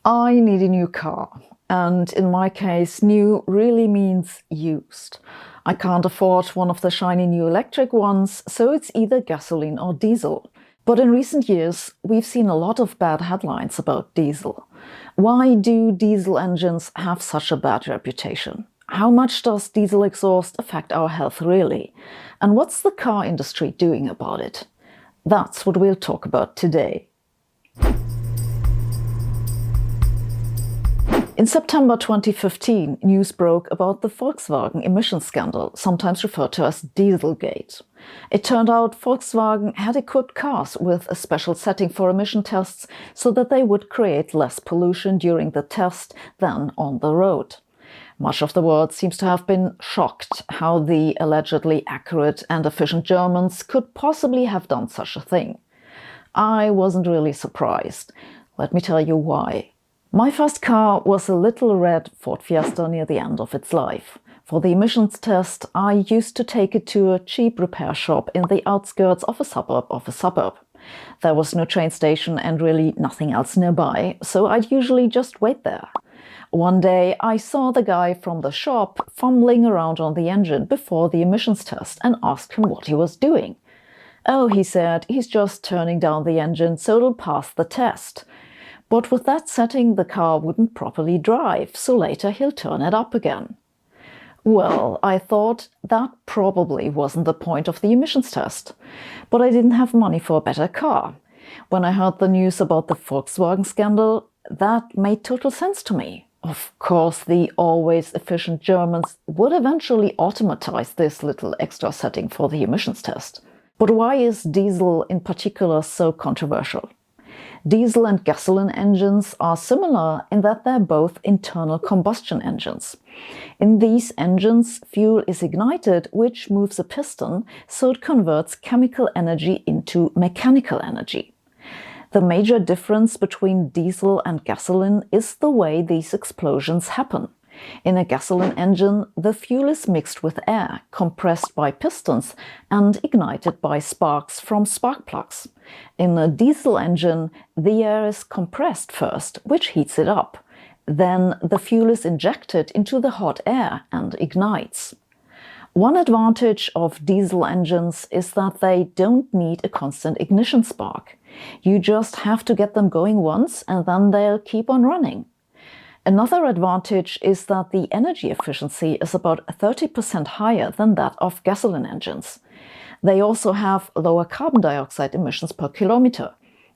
I need a new car. And in my case, new really means used. I can't afford one of the shiny new electric ones, so it's either gasoline or diesel. But in recent years, we've seen a lot of bad headlines about diesel. Why do diesel engines have such a bad reputation? How much does diesel exhaust affect our health really? And what's the car industry doing about it? That's what we'll talk about today. In September 2015, news broke about the Volkswagen emissions scandal, sometimes referred to as Dieselgate. It turned out Volkswagen had equipped cars with a special setting for emission tests so that they would create less pollution during the test than on the road. Much of the world seems to have been shocked how the allegedly accurate and efficient Germans could possibly have done such a thing. I wasn't really surprised. Let me tell you why. My first car was a little red Ford Fiesta near the end of its life. For the emissions test, I used to take it to a cheap repair shop in the outskirts of a suburb. There was no train station and really nothing else nearby, so I'd usually just wait there. One day, I saw the guy from the shop fumbling around on the engine before the emissions test and asked him what he was doing. "Oh," he said, "he's just turning down the engine so it'll pass the test." But with that setting, the car wouldn't properly drive, so later he'll turn it up again. Well, I thought that probably wasn't the point of the emissions test. But I didn't have money for a better car. When I heard the news about the Volkswagen scandal, that made total sense to me. Of course, the always efficient Germans would eventually automatize this little extra setting for the emissions test. But why is diesel in particular so controversial? Diesel and gasoline engines are similar in that they're both internal combustion engines. In these engines, fuel is ignited, which moves a piston, so it converts chemical energy into mechanical energy. The major difference between diesel and gasoline is the way these explosions happen. In a gasoline engine, the fuel is mixed with air, compressed by pistons, and ignited by sparks from spark plugs. In a diesel engine, the air is compressed first, which heats it up. Then the fuel is injected into the hot air and ignites. One advantage of diesel engines is that they don't need a constant ignition spark. You just have to get them going once and then they'll keep on running. Another advantage is that the energy efficiency is about 30% higher than that of gasoline engines. They also have lower carbon dioxide emissions per kilometer.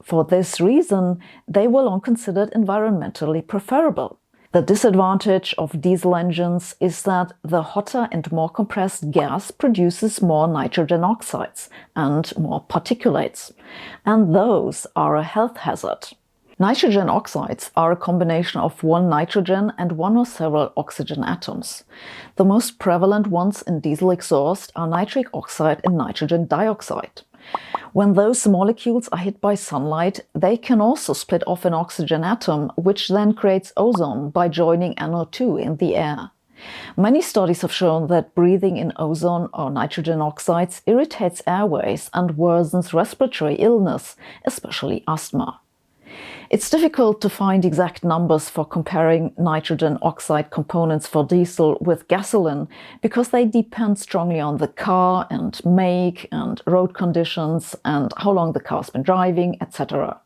For this reason, they were long considered environmentally preferable. The disadvantage of diesel engines is that the hotter and more compressed gas produces more nitrogen oxides and more particulates, and those are a health hazard. Nitrogen oxides are a combination of one nitrogen and one or several oxygen atoms. The most prevalent ones in diesel exhaust are nitric oxide and nitrogen dioxide. When those molecules are hit by sunlight, they can also split off an oxygen atom, which then creates ozone by joining NO2 in the air. Many studies have shown that breathing in ozone or nitrogen oxides irritates airways and worsens respiratory illness, especially asthma. It's difficult to find exact numbers for comparing nitrogen oxide components for diesel with gasoline because they depend strongly on the car and make and road conditions and how long the car's been driving, etc.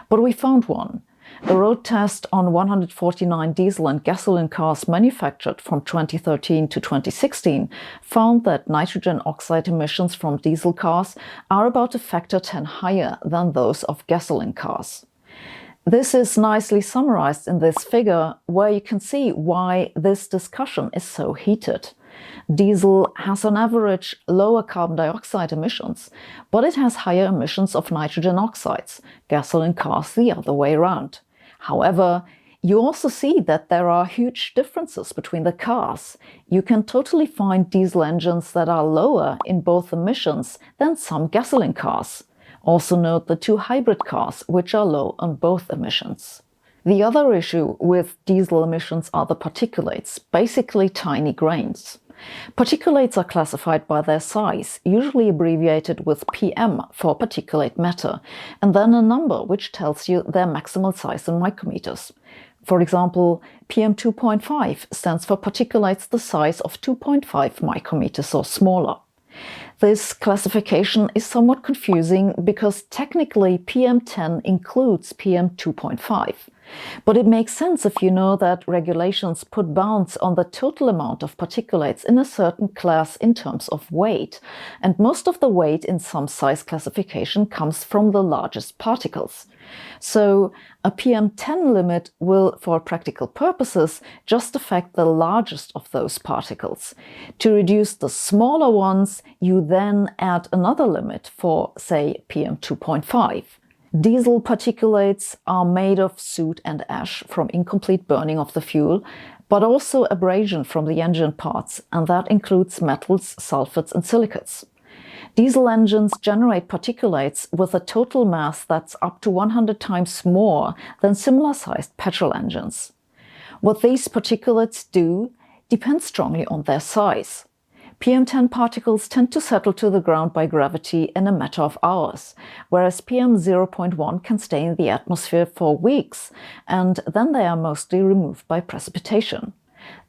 But we found one. A road test on 149 diesel and gasoline cars manufactured from 2013 to 2016 found that nitrogen oxide emissions from diesel cars are about a factor 10 higher than those of gasoline cars. This is nicely summarized in this figure, where you can see why this discussion is so heated. Diesel has on average lower carbon dioxide emissions, but it has higher emissions of nitrogen oxides, gasoline cars the other way around. However, you also see that there are huge differences between the cars. You can totally find diesel engines that are lower in both emissions than some gasoline cars. Also note the two hybrid cars, which are low on both emissions. The other issue with diesel emissions are the particulates, basically tiny grains. Particulates are classified by their size, usually abbreviated with PM for particulate matter, and then a number which tells you their maximal size in micrometers. For example, PM2.5 stands for particulates the size of 2.5 micrometers or smaller. This classification is somewhat confusing because technically PM10 includes PM2.5. But it makes sense if you know that regulations put bounds on the total amount of particulates in a certain class in terms of weight, and most of the weight in some size classification comes from the largest particles. So a PM10 limit will, for practical purposes, just affect the largest of those particles. To reduce the smaller ones, you then add another limit for, say, PM2.5. Diesel particulates are made of soot and ash from incomplete burning of the fuel, but also abrasion from the engine parts, and that includes metals, sulfates, and silicates. Diesel engines generate particulates with a total mass that's up to 100 times more than similar-sized petrol engines. What these particulates do depends strongly on their size. PM10 particles tend to settle to the ground by gravity in a matter of hours, whereas PM0.1 can stay in the atmosphere for weeks, and then they are mostly removed by precipitation.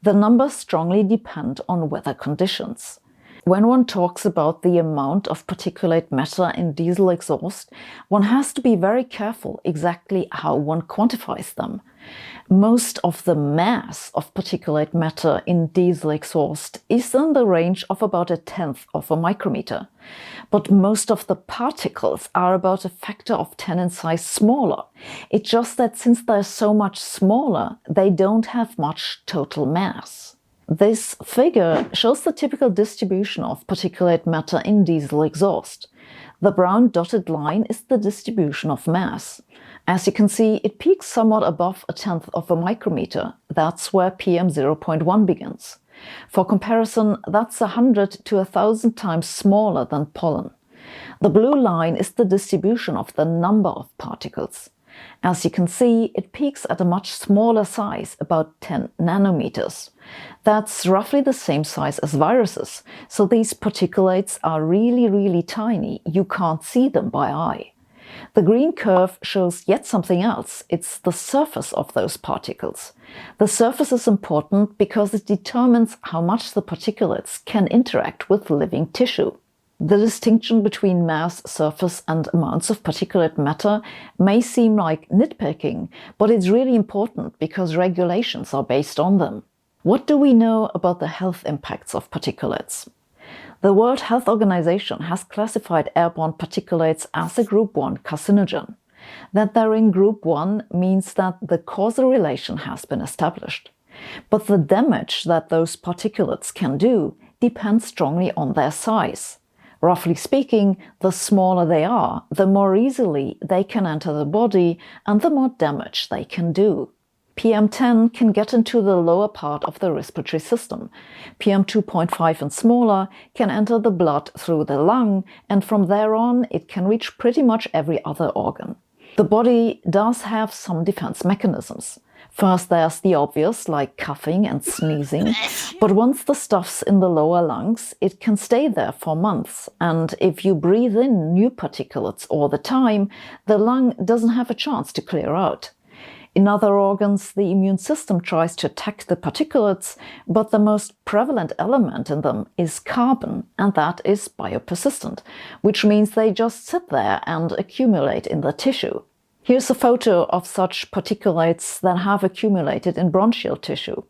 The numbers strongly depend on weather conditions. When one talks about the amount of particulate matter in diesel exhaust, one has to be very careful exactly how one quantifies them. Most of the mass of particulate matter in diesel exhaust is in the range of about 1/10 of a micrometer. But most of the particles are about a factor of 10 in size smaller. It's just that since they're so much smaller, they don't have much total mass. This figure shows the typical distribution of particulate matter in diesel exhaust. The brown dotted line is the distribution of mass. As you can see, it peaks somewhat above 1/10 of a micrometer. That's where PM0.1 begins. For comparison, that's 100 to 1,000 times smaller than pollen. The blue line is the distribution of the number of particles. As you can see, it peaks at a much smaller size, about 10 nanometers. That's roughly the same size as viruses, so these particulates are really tiny. You can't see them by eye. The green curve shows yet something else. It's the surface of those particles. The surface is important because it determines how much the particulates can interact with living tissue. The distinction between mass, surface, and amounts of particulate matter may seem like nitpicking, but it's really important because regulations are based on them. What do we know about the health impacts of particulates? The World Health Organization has classified airborne particulates as a Group 1 carcinogen. That they're in Group 1 means that the causal relation has been established. But the damage that those particulates can do depends strongly on their size. Roughly speaking, the smaller they are, the more easily they can enter the body and the more damage they can do. PM10 can get into the lower part of the respiratory system. PM2.5 and smaller can enter the blood through the lung, and from there on it can reach pretty much every other organ. The body does have some defense mechanisms. First, there's the obvious, like coughing and sneezing, but once the stuff's in the lower lungs, it can stay there for months, and if you breathe in new particulates all the time, the lung doesn't have a chance to clear out. In other organs, the immune system tries to attack the particulates, but the most prevalent element in them is carbon, and that is biopersistent, which means they just sit there and accumulate in the tissue. Here's a photo of such particulates that have accumulated in bronchial tissue.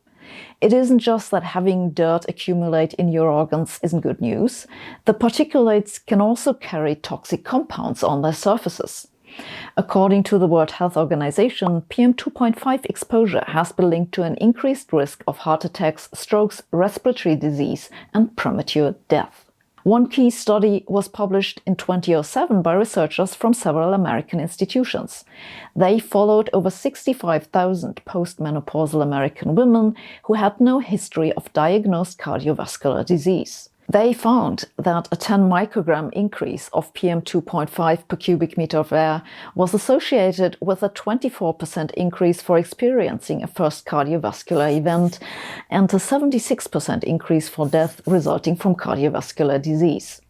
It isn't just that having dirt accumulate in your organs isn't good news. The particulates can also carry toxic compounds on their surfaces. According to the World Health Organization, PM2.5 exposure has been linked to an increased risk of heart attacks, strokes, respiratory disease, and premature death. One key study was published in 2007 by researchers from several American institutions. They followed over 65,000 postmenopausal American women who had no history of diagnosed cardiovascular disease. They found that a 10 microgram increase of PM2.5 per cubic meter of air was associated with a 24% increase for experiencing a first cardiovascular event and a 76% increase for death resulting from cardiovascular disease.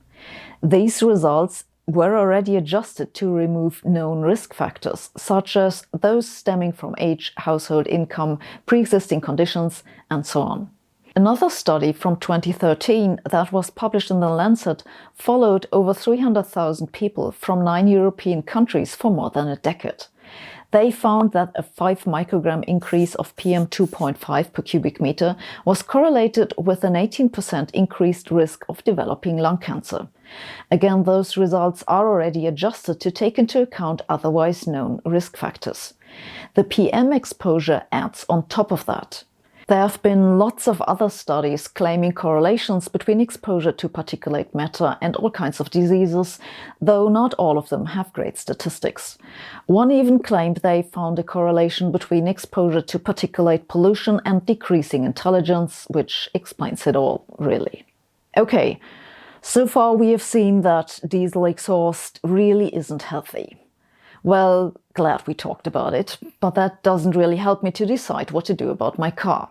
These results were already adjusted to remove known risk factors, such as those stemming from age, household income, pre-existing conditions, and so on. Another study from 2013 that was published in The Lancet followed over 300,000 people from 9 European countries for more than a decade. They found that a 5 microgram increase of PM2.5 per cubic meter was correlated with an 18% increased risk of developing lung cancer. Again, those results are already adjusted to take into account otherwise known risk factors. The PM exposure adds on top of that. There have been lots of other studies claiming correlations between exposure to particulate matter and all kinds of diseases, though not all of them have great statistics. One even claimed they found a correlation between exposure to particulate pollution and decreasing intelligence, which explains it all, really. Okay, so far we have seen that diesel exhaust really isn't healthy. Well, glad we talked about it, but that doesn't really help me to decide what to do about my car.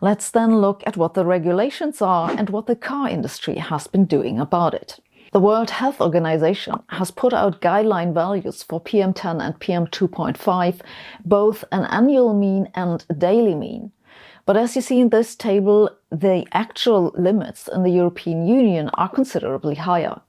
Let's then look at what the regulations are and what the car industry has been doing about it. The World Health Organization has put out guideline values for PM10 and PM2.5, both an annual mean and a daily mean. But as you see in this table, the actual limits in the European Union are considerably higher.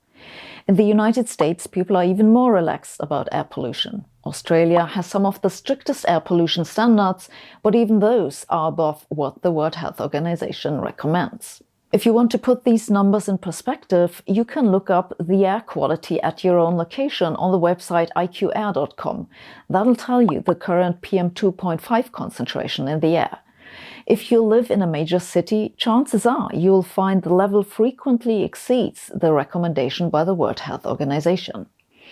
In the United States, people are even more relaxed about air pollution. Australia has some of the strictest air pollution standards, but even those are above what the World Health Organization recommends. If you want to put these numbers in perspective, you can look up the air quality at your own location on the website iqair.com. That'll tell you the current PM2.5 concentration in the air. If you live in a major city, chances are you'll find the level frequently exceeds the recommendation by the World Health Organization.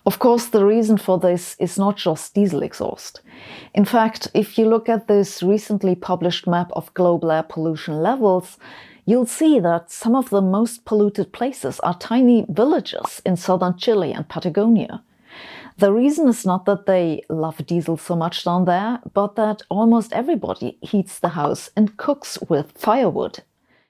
Of course, the reason for this is not just diesel exhaust. In fact, if you look at this recently published map of global air pollution levels, you'll see that some of the most polluted places are tiny villages in southern Chile and Patagonia. The reason is not that they love diesel so much down there, but that almost everybody heats the house and cooks with firewood.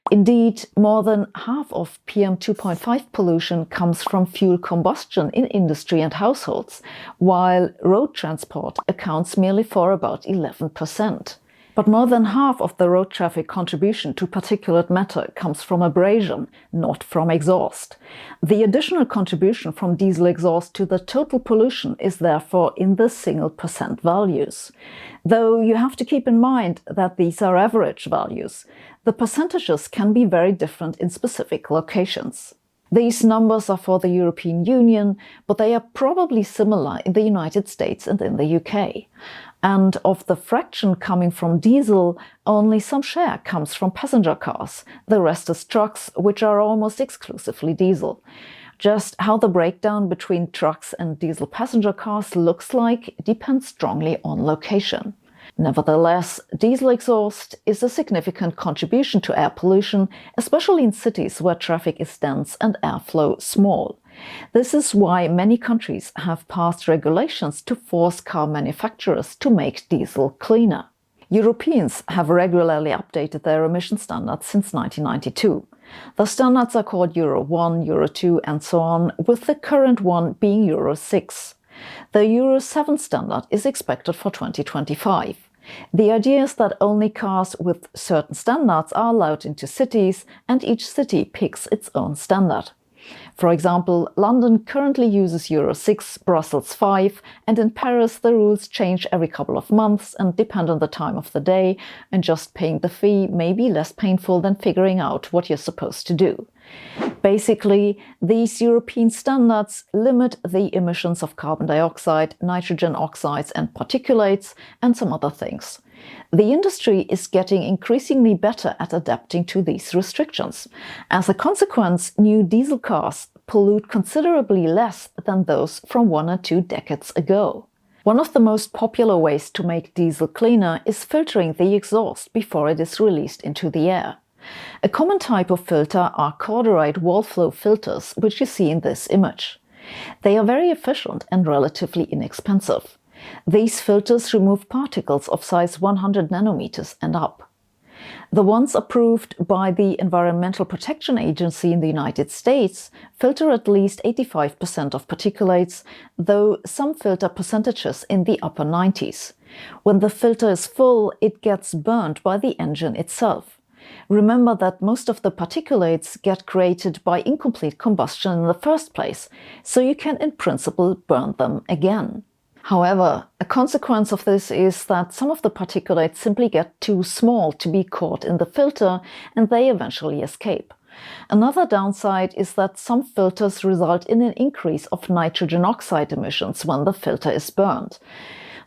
Indeed, more than half of PM2.5 pollution comes from fuel combustion in industry and households, while road transport accounts merely for about 11%. But more than half of the road traffic contribution to particulate matter comes from abrasion, not from exhaust. The additional contribution from diesel exhaust to the total pollution is therefore in the single percent values. Though you have to keep in mind that these are average values. The percentages can be very different in specific locations. These numbers are for the European Union, but they are probably similar in the United States and in the UK. And of the fraction coming from diesel, only some share comes from passenger cars. The rest is trucks, which are almost exclusively diesel. Just how the breakdown between trucks and diesel passenger cars looks like depends strongly on location. Nevertheless, diesel exhaust is a significant contribution to air pollution, especially in cities where traffic is dense and airflow small. This is why many countries have passed regulations to force car manufacturers to make diesel cleaner. Europeans have regularly updated their emission standards since 1992. The standards are called Euro 1, Euro 2 and so on, with the current one being Euro 6. The Euro 7 standard is expected for 2025. The idea is that only cars with certain standards are allowed into cities, and each city picks its own standard. For example, London currently uses Euro 6, Brussels 5, and in Paris the rules change every couple of months and depend on the time of the day, and just paying the fee may be less painful than figuring out what you're supposed to do. Basically, these European standards limit the emissions of carbon dioxide, nitrogen oxides and particulates, and some other things. The industry is getting increasingly better at adapting to these restrictions. As a consequence, new diesel cars pollute considerably less than those from 1 or 2 decades ago. One of the most popular ways to make diesel cleaner is filtering the exhaust before it is released into the air. A common type of filter are corduroy wall flow filters, which you see in this image. They are very efficient and relatively inexpensive. These filters remove particles of size 100 nanometers and up. The ones approved by the Environmental Protection Agency in the United States filter at least 85% of particulates, though some filter percentages in the upper 90s. When the filter is full, it gets burned by the engine itself. Remember that most of the particulates get created by incomplete combustion in the first place, so you can in principle burn them again. However, a consequence of this is that some of the particulates simply get too small to be caught in the filter and they eventually escape. Another downside is that some filters result in an increase of nitrogen oxide emissions when the filter is burned.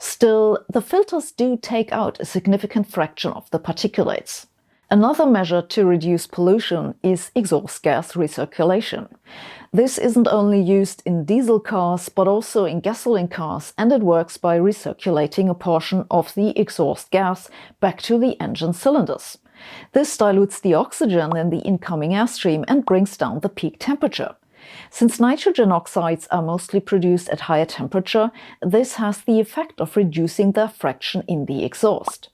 Still, the filters do take out a significant fraction of the particulates. Another measure to reduce pollution is exhaust gas recirculation. This isn't only used in diesel cars, but also in gasoline cars, and it works by recirculating a portion of the exhaust gas back to the engine cylinders. This dilutes the oxygen in the incoming airstream and brings down the peak temperature. Since nitrogen oxides are mostly produced at higher temperature, this has the effect of reducing their fraction in the exhaust.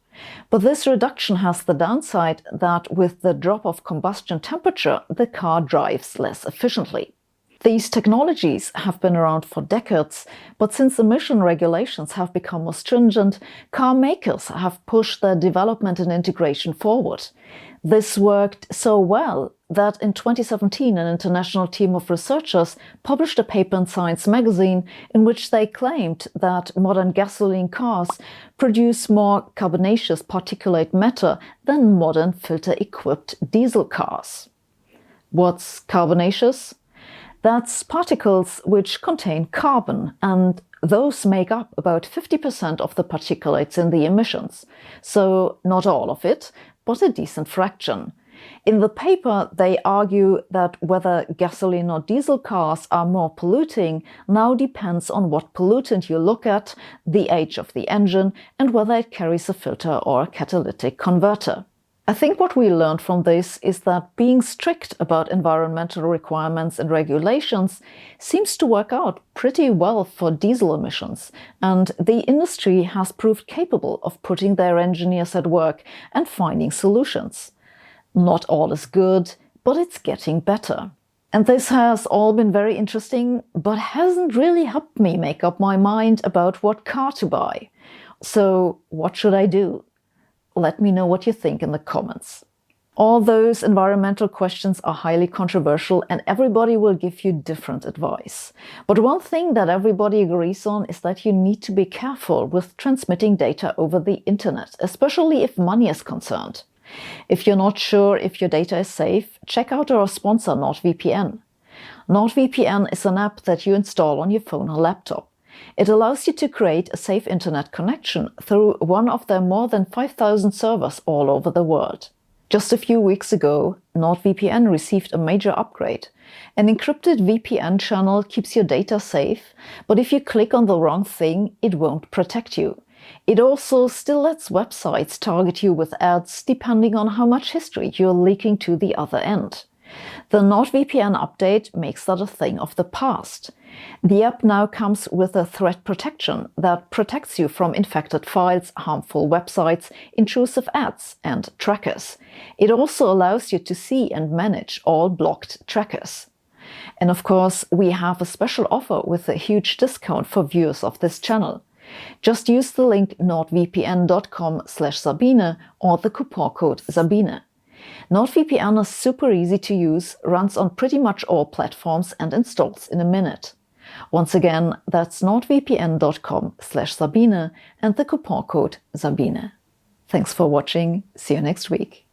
But this reduction has the downside that with the drop of combustion temperature, the car drives less efficiently. These technologies have been around for decades, but since emission regulations have become more stringent, car makers have pushed their development and integration forward. This worked so well that in 2017 an international team of researchers published a paper in Science magazine in which they claimed that modern gasoline cars produce more carbonaceous particulate matter than modern filter-equipped diesel cars. What's carbonaceous? That's particles which contain carbon, and those make up about 50% of the particulates in the emissions. So not all of it, but a decent fraction. In the paper, they argue that whether gasoline or diesel cars are more polluting now depends on what pollutant you look at, the age of the engine, and whether it carries a filter or a catalytic converter. I think what we learned from this is that being strict about environmental requirements and regulations seems to work out pretty well for diesel emissions, and the industry has proved capable of putting their engineers at work and finding solutions. Not all is good, but it's getting better. And this has all been very interesting, but hasn't really helped me make up my mind about what car to buy. So what should I do? Let me know what you think in the comments. All those environmental questions are highly controversial and everybody will give you different advice. But one thing that everybody agrees on is that you need to be careful with transmitting data over the internet, especially if money is concerned. If you're not sure if your data is safe, check out our sponsor NordVPN. NordVPN is an app that you install on your phone or laptop. It allows you to create a safe internet connection through one of their more than 5,000 servers all over the world. Just a few weeks ago, NordVPN received a major upgrade. An encrypted VPN channel keeps your data safe, but if you click on the wrong thing, it won't protect you. It also still lets websites target you with ads depending on how much history you're leaking to the other end. The NordVPN update makes that a thing of the past. The app now comes with a threat protection that protects you from infected files, harmful websites, intrusive ads, and trackers. It also allows you to see and manage all blocked trackers. And of course, we have a special offer with a huge discount for viewers of this channel. Just use the link nordvpn.com/Sabine or the coupon code Sabine. NordVPN is super easy to use, runs on pretty much all platforms and installs in a minute. Once again, that's nordvpn.com/Sabine and the coupon code Sabine. Thanks for watching. See you next week.